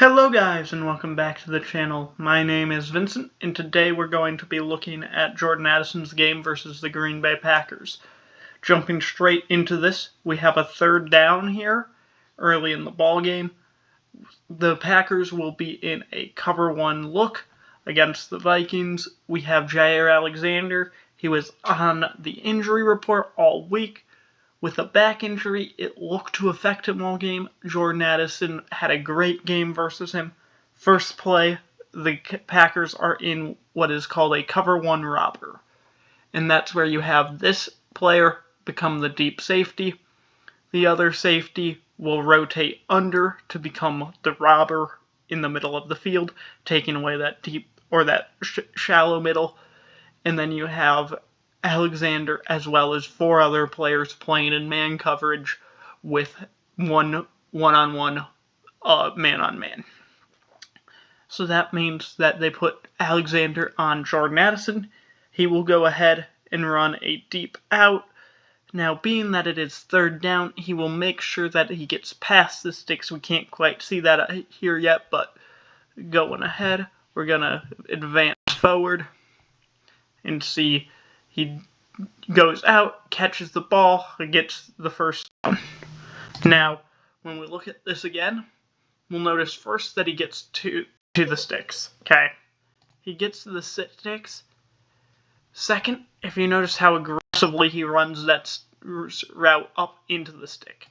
Hello guys and welcome back to the channel. My name is Vincent and today we're going to be looking at Jordan Addison's game versus the Green Bay Packers. Jumping straight into this, we have a third down here early in the ball game. The Packers will be in a cover one look against the Vikings. We have Jair Alexander. He was on the injury report all week. With a back injury, it looked to affect him all game. Jordan Addison had a great game versus him. First play, the Packers are in what is called a cover one robber. And that's where you have this player become the deep safety. The other safety will rotate under to become the robber in the middle of the field, taking away that deep or that shallow middle. And then you have Alexander as well as four other players playing in man coverage with one-on-one man-on-man. So that means that they put Alexander on Jordan Addison. He will go ahead and run a deep out. Now, being that it is third down, he will make sure that he gets past the sticks. We can't quite see that here yet, but going ahead, we're going to advance forward and see. He goes out, catches the ball, and gets the first down. Now, when we look at this again, we'll notice first that he gets to the sticks. Okay, he gets to the sticks. Second, if you notice how aggressively he runs that route up into the stick,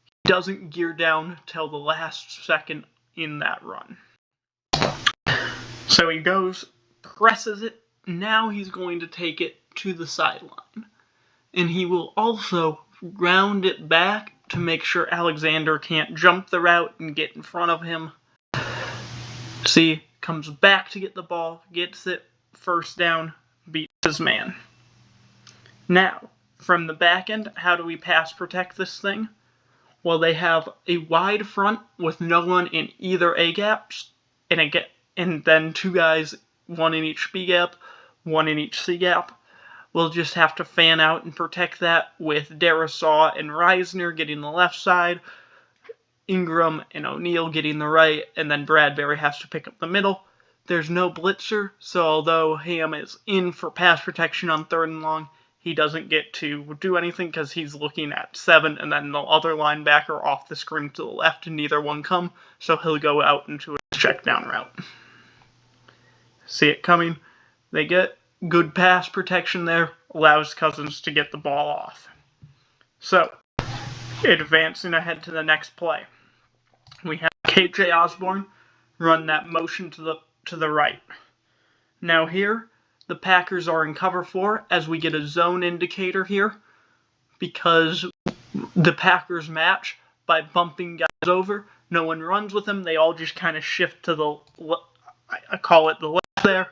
he doesn't gear down till the last second in that run. So he goes, presses it. Now he's going to take it to the sideline. And he will also round it back to make sure Alexander can't jump the route and get in front of him. See, comes back to get the ball, gets it, first down, beats his man. Now, from the back end, how do we pass protect this thing? Well, they have a wide front with no one in either A gaps, and then two guys, one in each B gap, one in each C gap. We'll just have to fan out and protect that with Darisaw and Reisner getting the left side, Ingram and O'Neal getting the right, and then Bradbury has to pick up the middle. There's no blitzer, so although Ham is in for pass protection on third and long, he doesn't get to do anything because he's looking at 7, and then the other linebacker off the screen to the left, and neither one come, so he'll go out into a check down route. See it coming. They get good pass protection there, allows Cousins to get the ball off. So, advancing ahead to the next play. We have KJ Osborne run that motion to the right. Now here, the Packers are in cover 4 as we get a zone indicator here because the Packers match by bumping guys over. No one runs with them. They all just kind of shift to the, I call it the left there.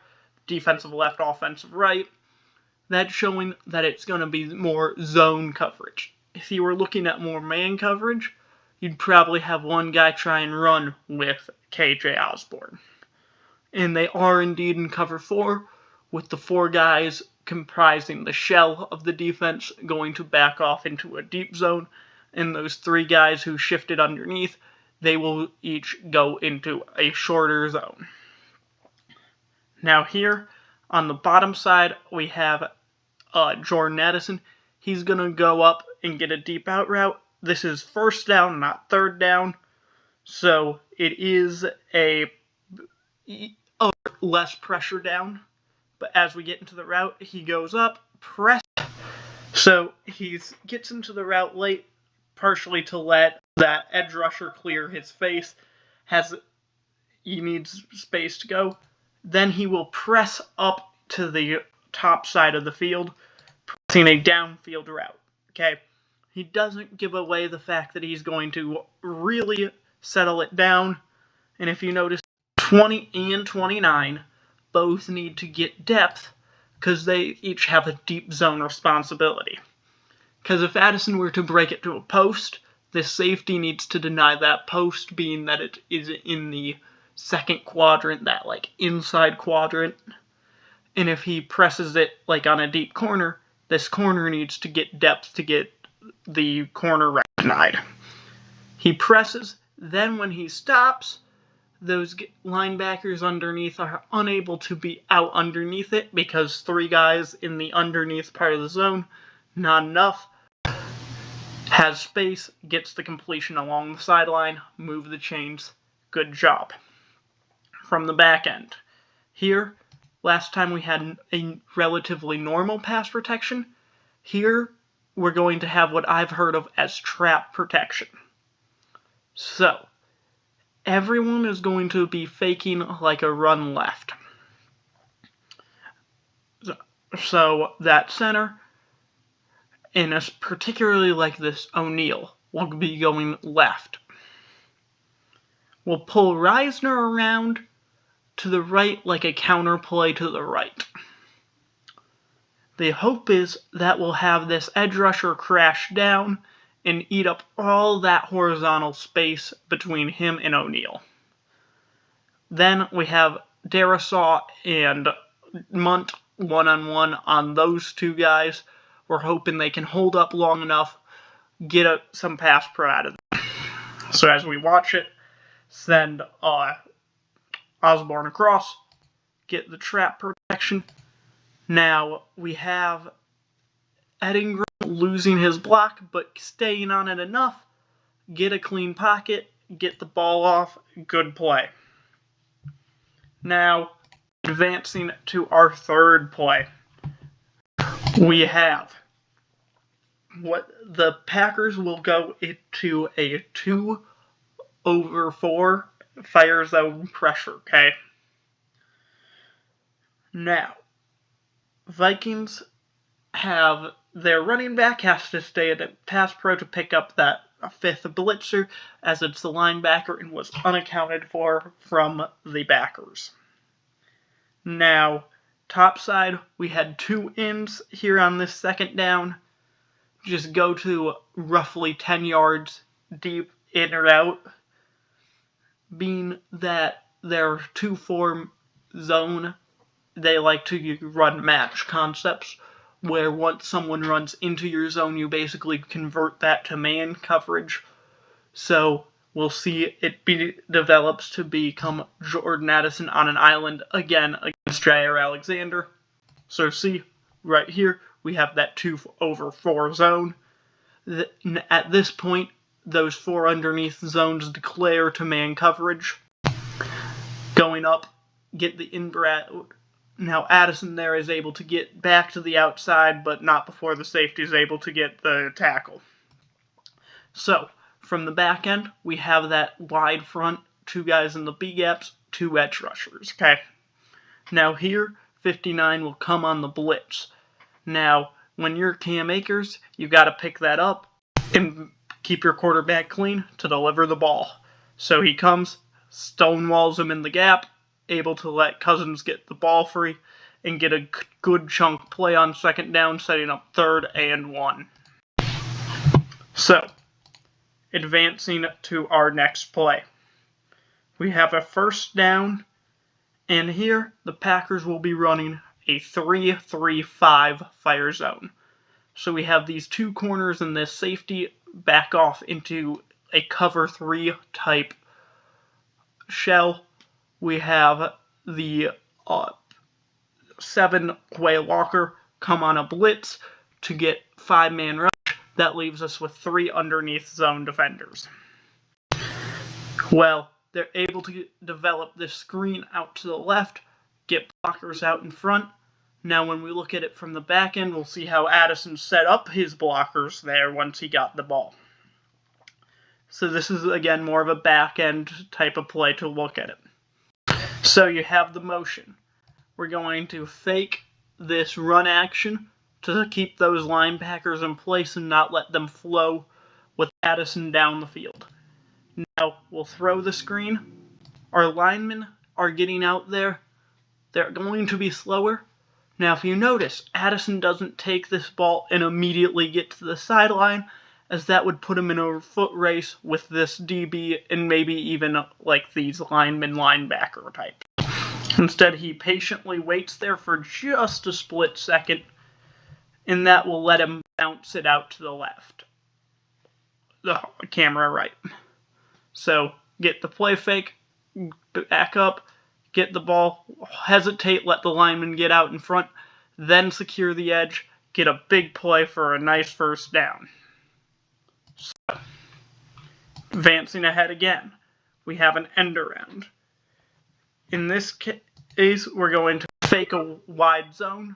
Defensive left, offensive right. That's showing that it's going to be more zone coverage. If you were looking at more man coverage, you'd probably have one guy try and run with KJ Osborne. And they are indeed in cover 4, with the 4 guys comprising the shell of the defense going to back off into a deep zone, and those 3 guys who shifted underneath, they will each go into a shorter zone. Now here, on the bottom side, we have Jordan Addison. He's going to go up and get a deep out route. This is first down, not third down. So it is a less pressure down. But as we get into the route, he goes up, press. So he gets into the route late, partially to let that edge rusher clear his face. He needs space to go. Then he will press up to the top side of the field, pressing a downfield route. Okay? He doesn't give away the fact that he's going to really settle it down. And if you notice, 20 and 29 both need to get depth because they each have a deep zone responsibility. Because if Addison were to break it to a post, the safety needs to deny that post, being that it is in the second quadrant, that like inside quadrant. And if he presses it like on a deep corner, this corner needs to get depth to get the corner denied. He presses, then when he stops, those linebackers underneath are unable to be out underneath it because 3 guys in the underneath part of the zone, not enough. Has space, gets the completion along the sideline, move the chains. Good job. From the back end. Here, last time we had a relatively normal pass protection. Here, we're going to have what I've heard of as trap protection. So, everyone is going to be faking like a run left. So that center, and particularly like this O'Neal, will be going left. We'll pull Reisner around to the right like a counterplay to the right. The hope is that we'll have this edge rusher crash down and eat up all that horizontal space between him and O'Neal. Then we have Darasaw and Munt one-on-one on those 2 guys. We're hoping they can hold up long enough, get some pass pro out of them. So as we watch it, send Osborne across, get the trap protection. Now we have Edingram losing his block, but staying on it enough, get a clean pocket, get the ball off, good play. Now, advancing to our third play, we have what the Packers will go into a 2-over-4 fire zone pressure, okay? Now, Vikings have their running back has to stay at pass pro to pick up that 5th blitzer, as it's the linebacker and was unaccounted for from the backers. Now, topside, we had 2 ends here on this second down. Just go to roughly 10 yards deep in or out. Being that their 2-4 zone, they like to run match concepts, where once someone runs into your zone, you basically convert that to man coverage. So we'll see it develops to become Jordan Addison on an island again against Jair Alexander. So see, right here, we have that 2-over-4 zone. At this point, those 4 underneath zones declare to man coverage. Going up, get the in-route. Now Addison there is able to get back to the outside, but not before the safety is able to get the tackle. So, from the back end, we have that wide front, 2 guys in the B-gaps, 2 edge rushers, okay? Now here, 59 will come on the blitz. Now, when you're Cam Akers, you got to pick that up and keep your quarterback clean to deliver the ball. So he comes, stonewalls him in the gap, able to let Cousins get the ball free and get a good chunk play on second down, setting up 3rd and 1. So, advancing to our next play. We have a 1st down, and here the Packers will be running a 3-3-5 fire zone. So we have these 2 corners and this safety back off into a cover 3 type shell. We have the 7 Quay Walker come on a blitz to get 5-man rush. That leaves us with 3 underneath zone defenders. Well, they're able to develop this screen out to the left, get blockers out in front. Now when we look at it from the back end, we'll see how Addison set up his blockers there once he got the ball. So this is, again, more of a back end type of play to look at it. So you have the motion. We're going to fake this run action to keep those linebackers in place and not let them flow with Addison down the field. Now we'll throw the screen. Our linemen are getting out there. They're going to be slower. Now if you notice, Addison doesn't take this ball and immediately get to the sideline, as that would put him in a foot race with this DB and maybe even like these linebacker types. Instead, he patiently waits there for just a split second, and that will let him bounce it out to the left. The camera right. So, get the play fake, back up, get the ball, hesitate, let the lineman get out in front, then secure the edge, get a big play for a nice first down. So, advancing ahead again, we have an end around. In this case, we're going to fake a wide zone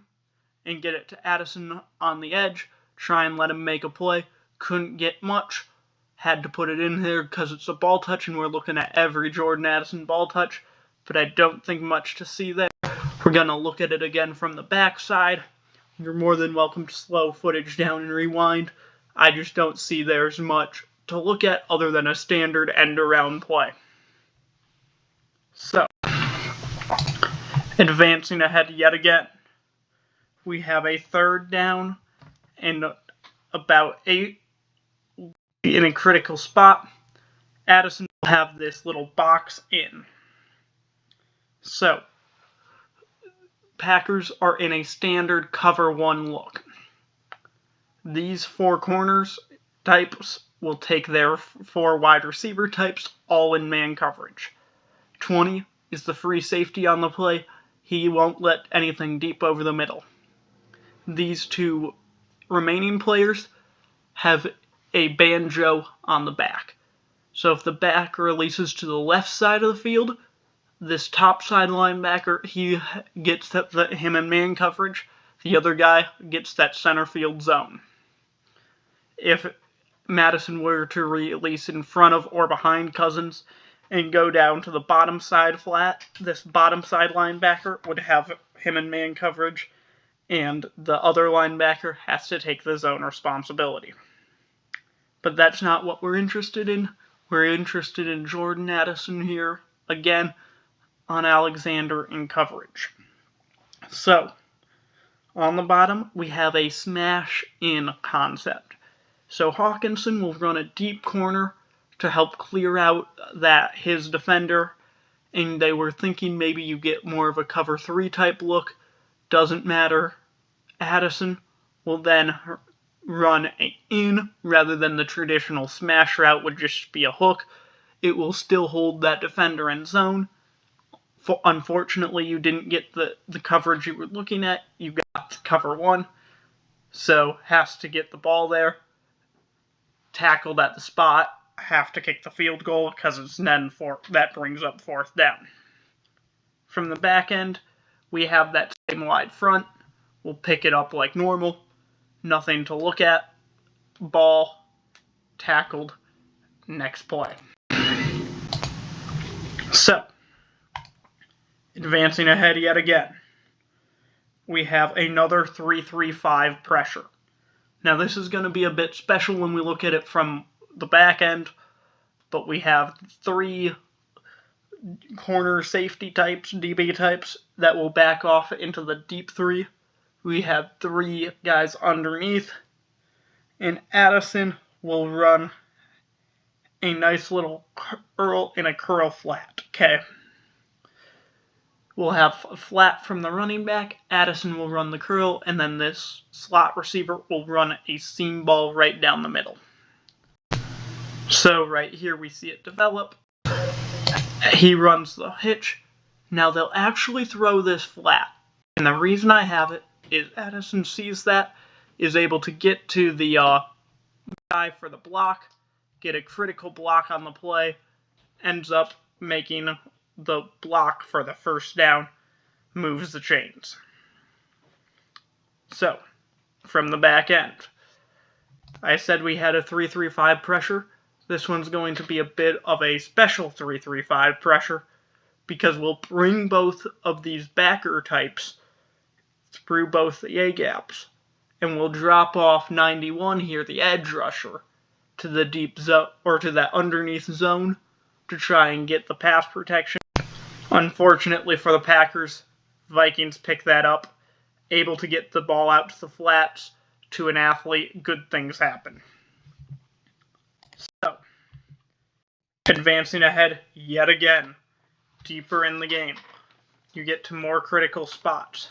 and get it to Addison on the edge, try and let him make a play. Couldn't get much. Had to put it in there because it's a ball touch, and we're looking at every Jordan Addison ball touch, but I don't think much to see there. We're going to look at it again from the backside. You're more than welcome to slow footage down and rewind. I just don't see there's much to look at other than a standard end-around play. So, advancing ahead yet again. We have a third down and about 8 in a critical spot. Addison will have this little box in. So, Packers are in a standard cover 1 look. These 4 corners types will take their 4 wide receiver types all in man coverage. 20 is the free safety on the play. He won't let anything deep over the middle. These 2 remaining players have a banjo on the back. So if the back releases to the left side of the field, this top side linebacker, he gets him in man coverage. The other guy gets that center field zone. If Madison were to release in front of or behind Cousins and go down to the bottom side flat, this bottom side linebacker would have him in man coverage, and the other linebacker has to take the zone responsibility. But that's not what we're interested in. We're interested in Jordan Addison here, again, on Alexander in coverage. So, on the bottom, we have a smash-in concept. So Hawkinson will run a deep corner to help clear out his defender, and they were thinking maybe you get more of a cover 3 type look. Doesn't matter. Addison will then run in rather than the traditional smash route would just be a hook. It will still hold that defender in zone. Unfortunately, you didn't get the coverage you were looking at. You got cover 1, so has to get the ball there. Tackled at the spot, have to kick the field goal because it's then that brings up 4th down. From the back end, we have that same wide front. We'll pick it up like normal. Nothing to look at. Ball, tackled, next play. So, advancing ahead yet again, we have another 3-3-5 pressure. Now this is going to be a bit special when we look at it from the back end, but we have 3 corner safety types, DB types, that will back off into the deep 3. We have 3 guys underneath, and Addison will run a nice little curl in a curl flat. Okay. We'll have a flat from the running back, Addison will run the curl, and then this slot receiver will run a seam ball right down the middle. So right here we see it develop. He runs the hitch. Now they'll actually throw this flat, and the reason I have it is Addison sees that, is able to get to the guy for the block, get a critical block on the play, ends up making the block for the first down, moves the chains. So, from the back end, I said we had a 3-3-5 pressure. This one's going to be a bit of a special 3-3-5 pressure because we'll bring both of these backer types through both the A-gaps, and we'll drop off 91 here, the edge rusher, to the deep zone, or to that underneath zone, to try and get the pass protection. Unfortunately for the Packers, Vikings pick that up, able to get the ball out to the flats to an athlete. Good things happen. So, advancing ahead yet again, deeper in the game, you get to more critical spots.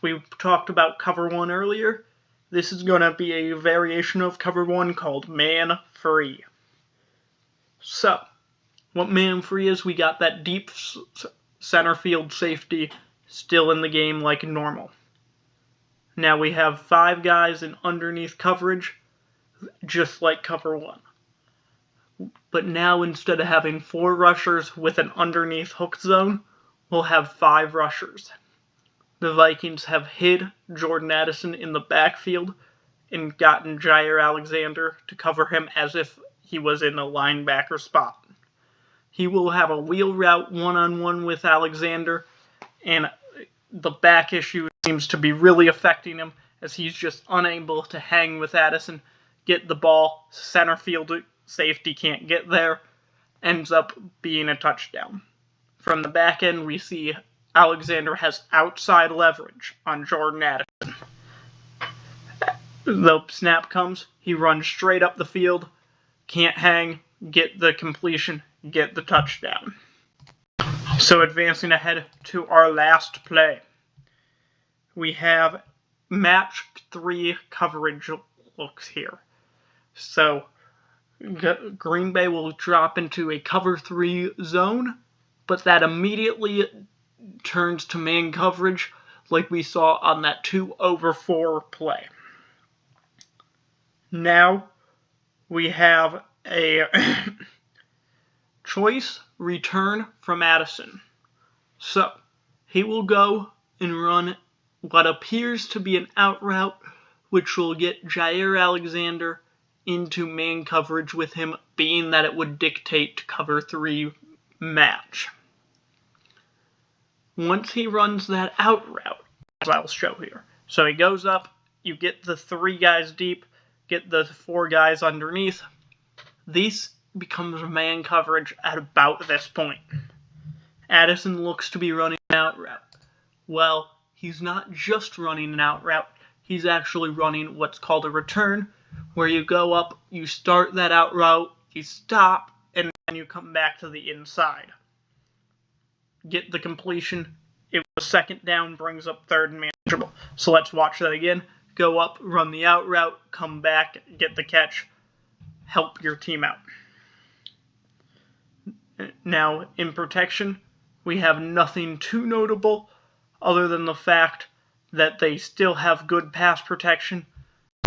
We talked about cover 1 earlier. This is going to be a variation of cover 1 called man free. So, what man free is, we got that deep center field safety still in the game like normal. Now we have 5 guys in underneath coverage, just like cover 1. But now instead of having 4 rushers with an underneath hook zone, we'll have 5 rushers. The Vikings have hid Jordan Addison in the backfield and gotten Jair Alexander to cover him as if he was in a linebacker spot. He will have a wheel route one-on-one with Alexander, and the back issue seems to be really affecting him as he's just unable to hang with Addison, get the ball, center field safety can't get there, ends up being a touchdown. From the back end, we see Alexander has outside leverage on Jordan Addison. The snap comes, he runs straight up the field, can't hang, get the completion, get the touchdown. So advancing ahead to our last play, we have match 3 coverage looks here. So Green Bay will drop into a cover 3 zone, but that immediately turns to man coverage like we saw on that 2/4 play. Now we have a choice return from Addison. So he will go and run what appears to be an out route, which will get Jair Alexander into man coverage with him, being that it would dictate cover 3 match. Once he runs that out route, as I'll show here. So he goes up, you get the 3 guys deep, get the 4 guys underneath. This becomes man coverage at about this point. Addison looks to be running an out route. Well, he's not just running an out route, he's actually running what's called a return, where you go up, you start that out route, you stop, and then you come back to the inside. Get the completion. It was 2nd down, brings up 3rd and manageable. So let's watch that again. Go up, run the out route, come back, get the catch, help your team out. Now, in protection, we have nothing too notable other than the fact that they still have good pass protection,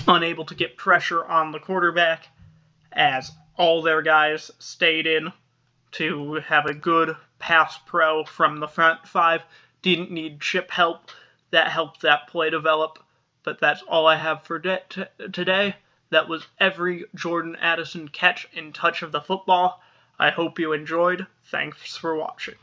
unable to get pressure on the quarterback, as all their guys stayed in to have a good pass pro from the front 5. Didn't need chip help. That helped that play develop. But that's all I have for today. That was every Jordan Addison catch and touch of the football. I hope you enjoyed. Thanks for watching.